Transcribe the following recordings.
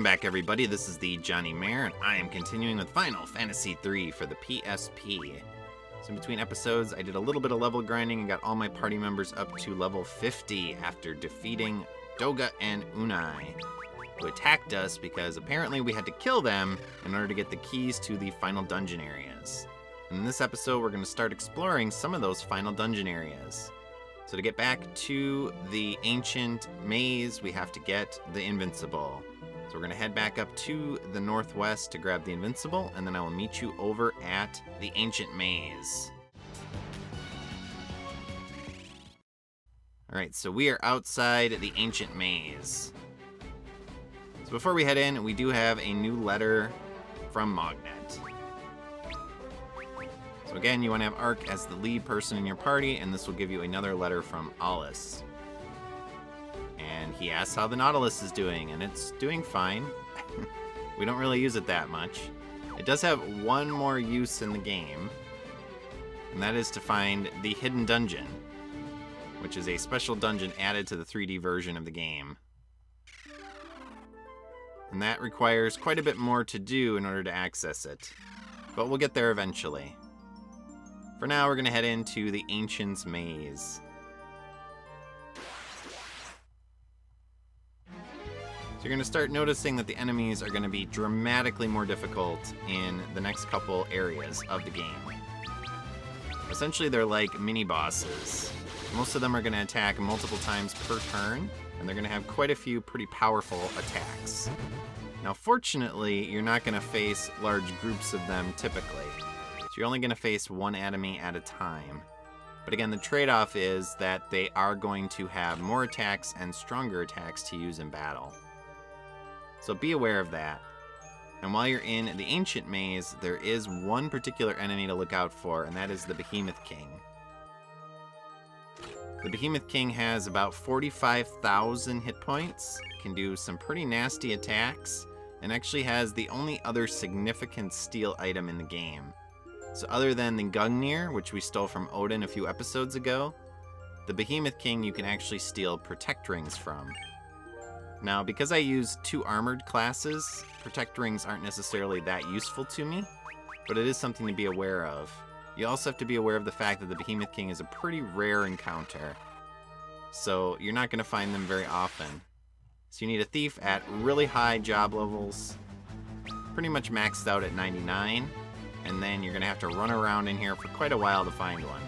back, everybody. This is the thejonnymar, and I am continuing with Final Fantasy III for the PSP. So in between episodes, I did a little bit of level grinding and got all my party members up to level 50 after defeating Doga and Unai, who attacked us because apparently we had to kill them in order to get the keys to the final dungeon areas. And in this episode, we're going to start exploring some of those final dungeon areas. So to get back to the ancient maze, we have to get the invincible. So we're going to head back up to the northwest to grab the invincible, and then I will meet you over at the ancient maze. Alright, so we are outside the ancient maze. So before we head in, we do have a new letter from Mognet. So again, you want to have Ark as the lead person in your party, and this will give you another letter from Alice. And he asks how the Nautilus is doing, and it's doing fine. We don't really use it that much. It does have one more use in the game, and that is to find the hidden dungeon, which is a special dungeon added to the 3D version of the game. And that requires quite a bit more to do in order to access it, but we'll get there eventually. For now, we're going to head into the Ancient's Maze. So you're going to start noticing that the enemies are going to be dramatically more difficult in the next couple areas of the game. Essentially, they're like mini-bosses. Most of them are going to attack multiple times per turn, and they're going to have quite a few pretty powerful attacks. Now, fortunately, you're not going to face large groups of them typically. You're only going to face one enemy at a time. But again, the trade-off is that they are going to have more attacks and stronger attacks to use in battle. So be aware of that. And while you're in the Ancient Maze, there is one particular enemy to look out for, and that is the Behemoth King. The Behemoth King has about 45,000 hit points, can do some pretty nasty attacks, and actually has the only other significant steal item in the game. So other than the Gungnir, which we stole from Odin a few episodes ago, the Behemoth King you can actually steal Protect Rings from. Now, because I use 2 armored classes, Protect Rings aren't necessarily that useful to me, but it is something to be aware of. You also have to be aware of the fact that the Behemoth King is a pretty rare encounter, so you're not going to find them very often. So you need a thief at really high job levels, pretty much maxed out at 99, and then you're going to have to run around in here for quite a while to find one.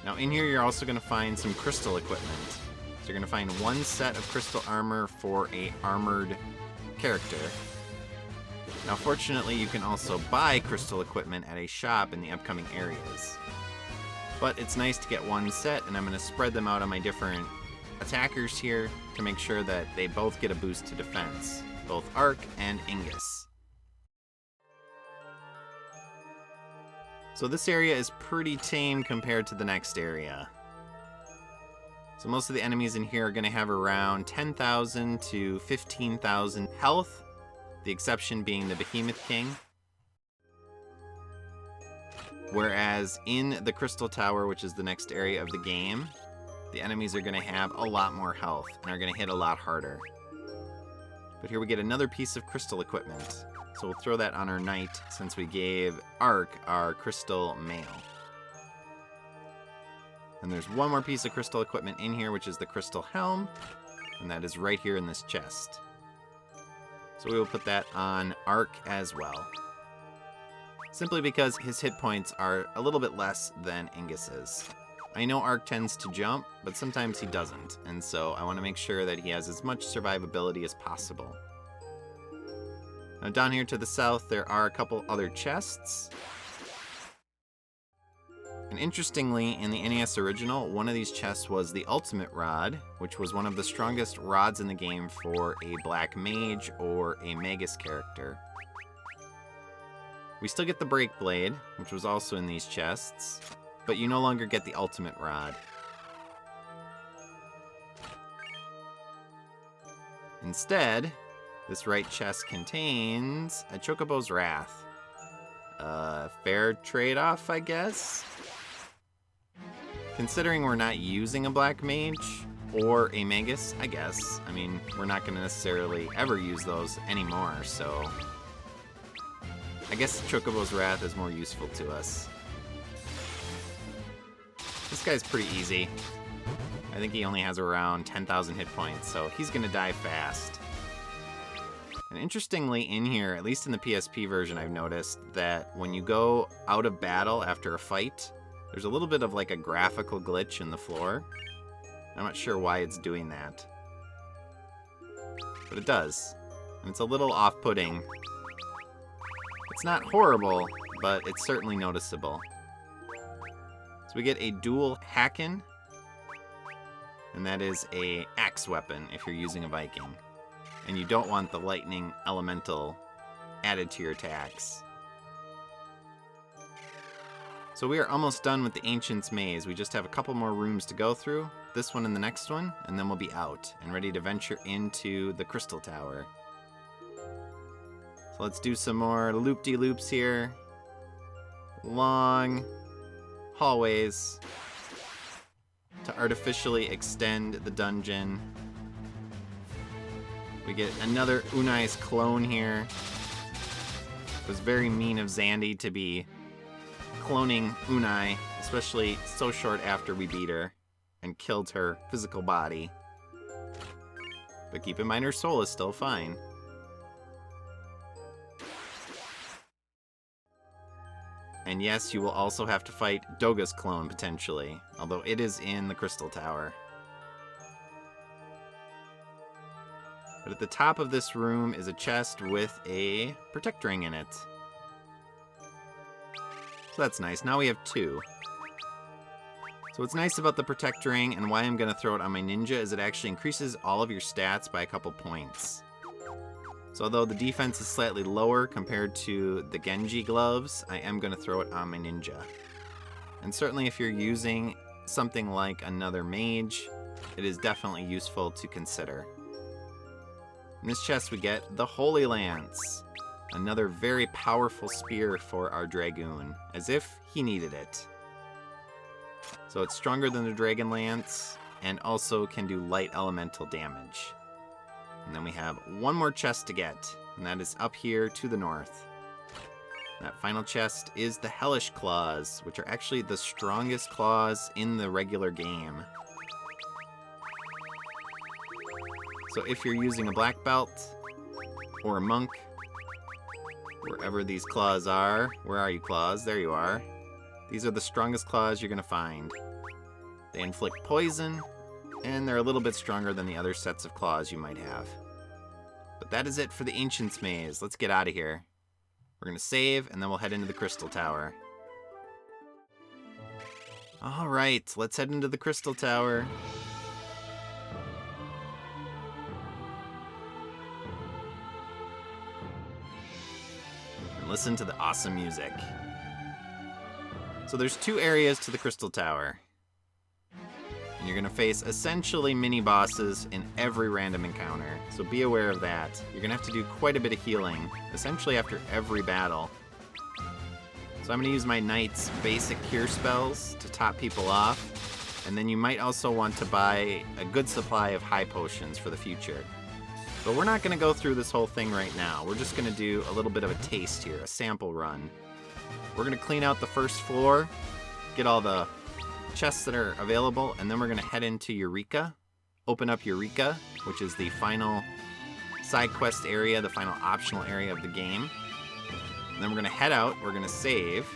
Now in here you're also going to find some crystal equipment. So you're going to find one set of crystal armor for a armored character. Now fortunately you can also buy crystal equipment at a shop in the upcoming areas. But it's nice to get one set, and I'm going to spread them out on my different attackers here to make sure that they both get a boost to defense, both Ark and Ingus. So this area is pretty tame compared to the next area. So most of the enemies in here are going to have around 10,000 to 15,000 health, the exception being the Behemoth King. Whereas in the Crystal Tower, which is the next area of the game, the enemies are going to have a lot more health and are going to hit a lot harder. But here we get another piece of crystal equipment. So we'll throw that on our knight since we gave Ark our crystal mail. And there's one more piece of crystal equipment in here, which is the crystal helm, and that is right here in this chest. So we will put that on Ark as well, simply because his hit points are a little bit less than Ingus's. I know Ark tends to jump, but sometimes he doesn't, and so I want to make sure that he has as much survivability as possible. Now down here to the south, there are a couple other chests. And interestingly, in the NES original, one of these chests was the Ultimate Rod, which was one of the strongest rods in the game for a Black Mage or a Magus character. We still get the Break Blade, which was also in these chests, but you no longer get the Ultimate Rod. Instead, this right chest contains a Chocobo's Wrath. Fair trade-off, I guess? Considering we're not using a Black Mage or a Magus, I guess. I mean, we're not going to necessarily ever use those anymore, so I guess Chocobo's Wrath is more useful to us. This guy's pretty easy. I think he only has around 10,000 hit points, so he's going to die fast. And interestingly, in here, at least in the PSP version, I've noticed that when you go out of battle after a fight, there's a little bit of like a graphical glitch in the floor. I'm not sure why it's doing that, but it does. And it's a little off-putting. It's not horrible, but it's certainly noticeable. So we get a dual Hacken, and that is a axe weapon if you're using a Viking. And you don't want the lightning elemental added to your attacks. So we are almost done with the Ancient's Maze. We just have a couple more rooms to go through, this one and the next one, and then we'll be out and ready to venture into the Crystal Tower. So let's do some more loop-de-loops here. Long hallways to artificially extend the dungeon. We get another Unai's clone here. It was very mean of Zandy to be cloning Unai, especially so short after we beat her and killed her physical body. But keep in mind her soul is still fine. And yes, you will also have to fight Doga's clone, potentially, although it is in the Crystal Tower. But at the top of this room is a chest with a Protect Ring in it. So that's nice. Now we have 2. So what's nice about the Protect Ring and why I'm going to throw it on my ninja is it actually increases all of your stats by a couple points. So although the defense is slightly lower compared to the Genji gloves, I am going to throw it on my ninja. And certainly if you're using something like another mage, it is definitely useful to consider. In this chest we get the Holy Lance, another very powerful spear for our Dragoon, as if he needed it. So it's stronger than the Dragon Lance, and also can do light elemental damage. And then we have one more chest to get, and that is up here to the north. That final chest is the Hellish Claws, which are actually the strongest claws in the regular game. So if you're using a black belt, or a monk, wherever these claws are, where are you claws? There you are. These are the strongest claws you're going to find. They inflict poison, and they're a little bit stronger than the other sets of claws you might have. But that is it for the Ancient's Maze. Let's get out of here. We're going to save, and then we'll head into the Crystal Tower. Alright, let's head into the Crystal Tower. And listen to the awesome music. So there's 2 areas to the Crystal Tower. And you're going to face essentially mini-bosses in every random encounter, so be aware of that. You're going to have to do quite a bit of healing, essentially after every battle. So I'm going to use my Knight's basic cure spells to top people off, and then you might also want to buy a good supply of high potions for the future. But we're not going to go through this whole thing right now. We're just going to do a little bit of a taste here, a sample run. We're going to clean out the first floor, get all the chests that are available, and then we're going to head into Eureka, open up Eureka, which is the final side quest area, the final optional area of the game. And then we're going to head out, we're going to save,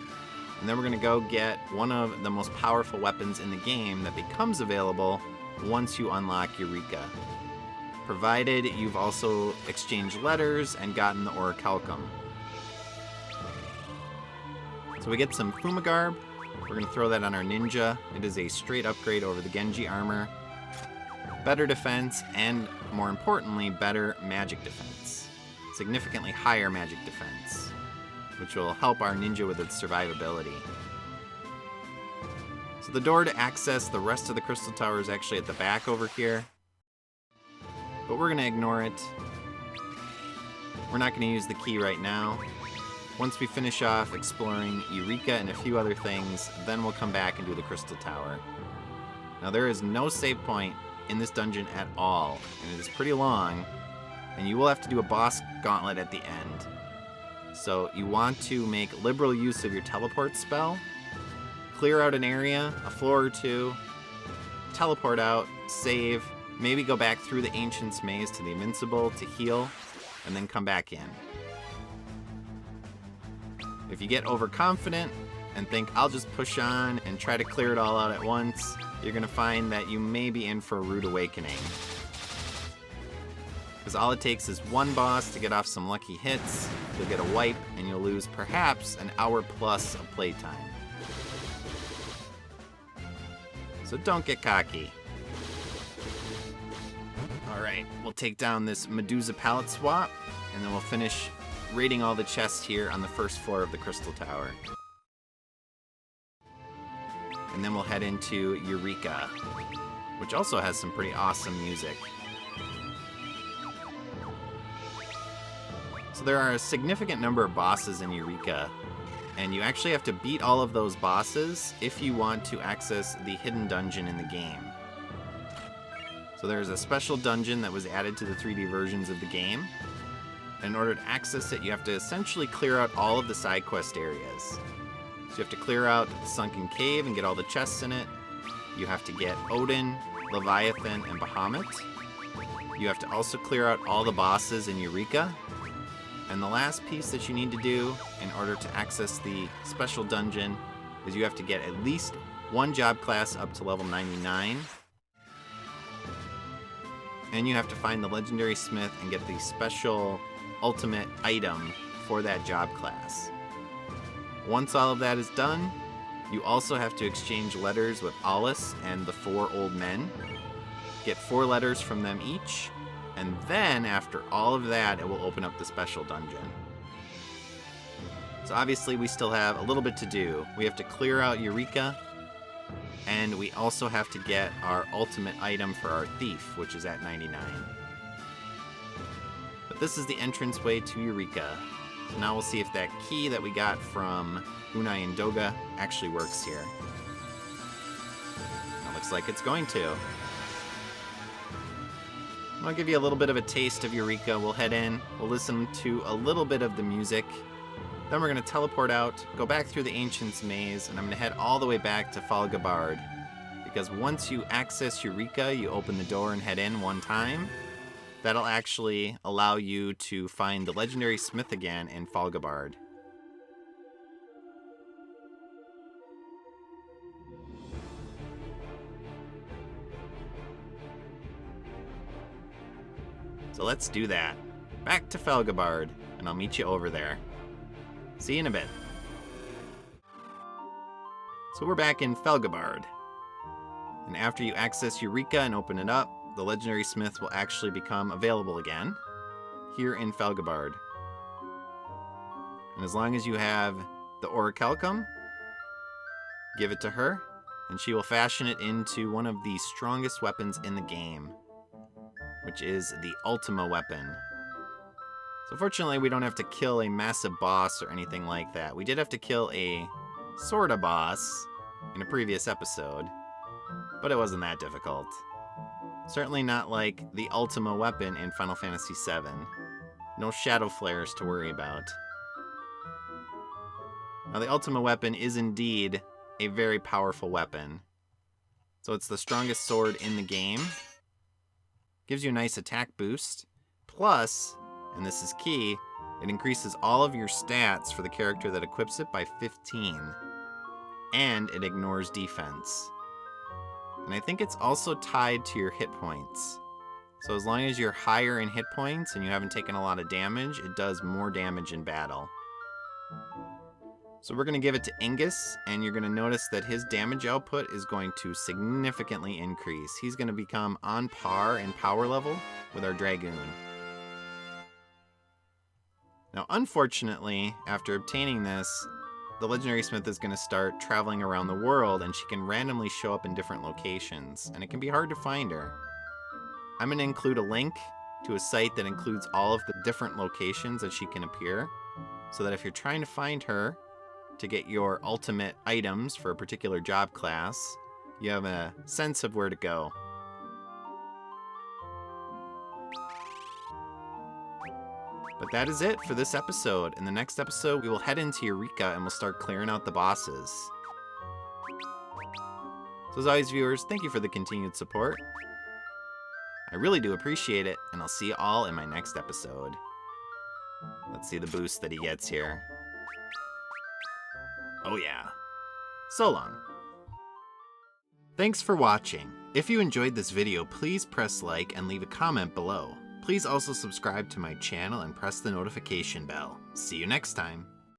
and then we're going to go get one of the most powerful weapons in the game that becomes available once you unlock Eureka, provided you've also exchanged letters and gotten the Orichalcum. So we get some Fumagarb. We're going to throw that on our ninja. It is a straight upgrade over the Genji armor. Better defense, and more importantly, better magic defense. Significantly higher magic defense, which will help our ninja with its survivability. So the door to access the rest of the Crystal Tower is actually at the back over here. But we're going to ignore it. We're not going to use the key right now. Once we finish off exploring Eureka and a few other things, then we'll come back and do the Crystal Tower. Now there is no save point in this dungeon at all, and it is pretty long, and you will have to do a boss gauntlet at the end. So you want to make liberal use of your teleport spell, clear out an area, a floor or two, teleport out, save, maybe go back through the Ancient's Maze to the Invincible to heal, and then come back in. If you get overconfident and think, I'll just push on and try to clear it all out at once, you're going to find that you may be in for a rude awakening. Because all it takes is one boss to get off some lucky hits, you'll get a wipe, and you'll lose perhaps an hour plus of playtime. So don't get cocky. Alright, we'll take down this Medusa palette swap, and then we'll finish raiding all the chests here on the first floor of the Crystal Tower. And then we'll head into Eureka, which also has some pretty awesome music. So there are a significant number of bosses in Eureka, and you actually have to beat all of those bosses if you want to access the hidden dungeon in the game. So there's a special dungeon that was added to the 3D versions of the game. In order to access it, you have to essentially clear out all of the side quest areas. So you have to clear out the sunken cave and get all the chests in it. You have to get Odin, Leviathan, and Bahamut. You have to also clear out all the bosses in Eureka. And the last piece that you need to do in order to access the special dungeon is you have to get at least one job class up to level 99. And you have to find the legendary smith and get the special ultimate item for that job class. Once all of that is done, you also have to exchange letters with Alice and the 4 old men. Get 4 letters from them each, and then after all of that, it will open up the special dungeon. So obviously we still have a little bit to do. We have to clear out Eureka, and we also have to get our ultimate item for our thief, which is at 99. But this is the entranceway to Eureka. So now we'll see if that key that we got from Unai and Doga actually works here. It looks like it's going to. I'll give you a little bit of a taste of Eureka. We'll head in, we'll listen to a little bit of the music. Then we're going to teleport out, go back through the Ancient's Maze, and I'm going to head all the way back to Falgabard. Because once you access Eureka, you open the door and head in one time. That'll actually allow you to find the legendary smith again in Falgabard. So let's do that. Back to Falgabard, and I'll meet you over there. See you in a bit. So we're back in Falgabard. And after you access Eureka and open it up, the legendary smith will actually become available again here in Falgabard. And as long as you have the orichalcum, give it to her, and she will fashion it into one of the strongest weapons in the game, which is the Ultima Weapon. So fortunately, we don't have to kill a massive boss or anything like that. We did have to kill a sorta boss in a previous episode, but it wasn't that difficult. Certainly not like the Ultima Weapon in Final Fantasy VII. No shadow flares to worry about. Now the Ultima Weapon is indeed a very powerful weapon. So it's the strongest sword in the game. Gives you a nice attack boost. Plus, and this is key, it increases all of your stats for the character that equips it by 15. And it ignores defense. And I think it's also tied to your hit points. So as long as you're higher in hit points and you haven't taken a lot of damage, it does more damage in battle. So we're going to give it to Ingus, and you're going to notice that his damage output is going to significantly increase. He's going to become on par in power level with our Dragoon. Now unfortunately, after obtaining this, the legendary smith is going to start traveling around the world, and she can randomly show up in different locations, and it can be hard to find her. I'm going to include a link to a site that includes all of the different locations that she can appear, so that if you're trying to find her to get your ultimate items for a particular job class, you have a sense of where to go. But that is it for this episode. In the next episode, we will head into Eureka and we'll start clearing out the bosses. So as always, viewers, thank you for the continued support. I really do appreciate it, and I'll see you all in my next episode. Let's see the boost that he gets here. Oh yeah. So long. Thanks for watching. If you enjoyed this video, please press like and leave a comment below. Please also subscribe to my channel and press the notification bell. See you next time.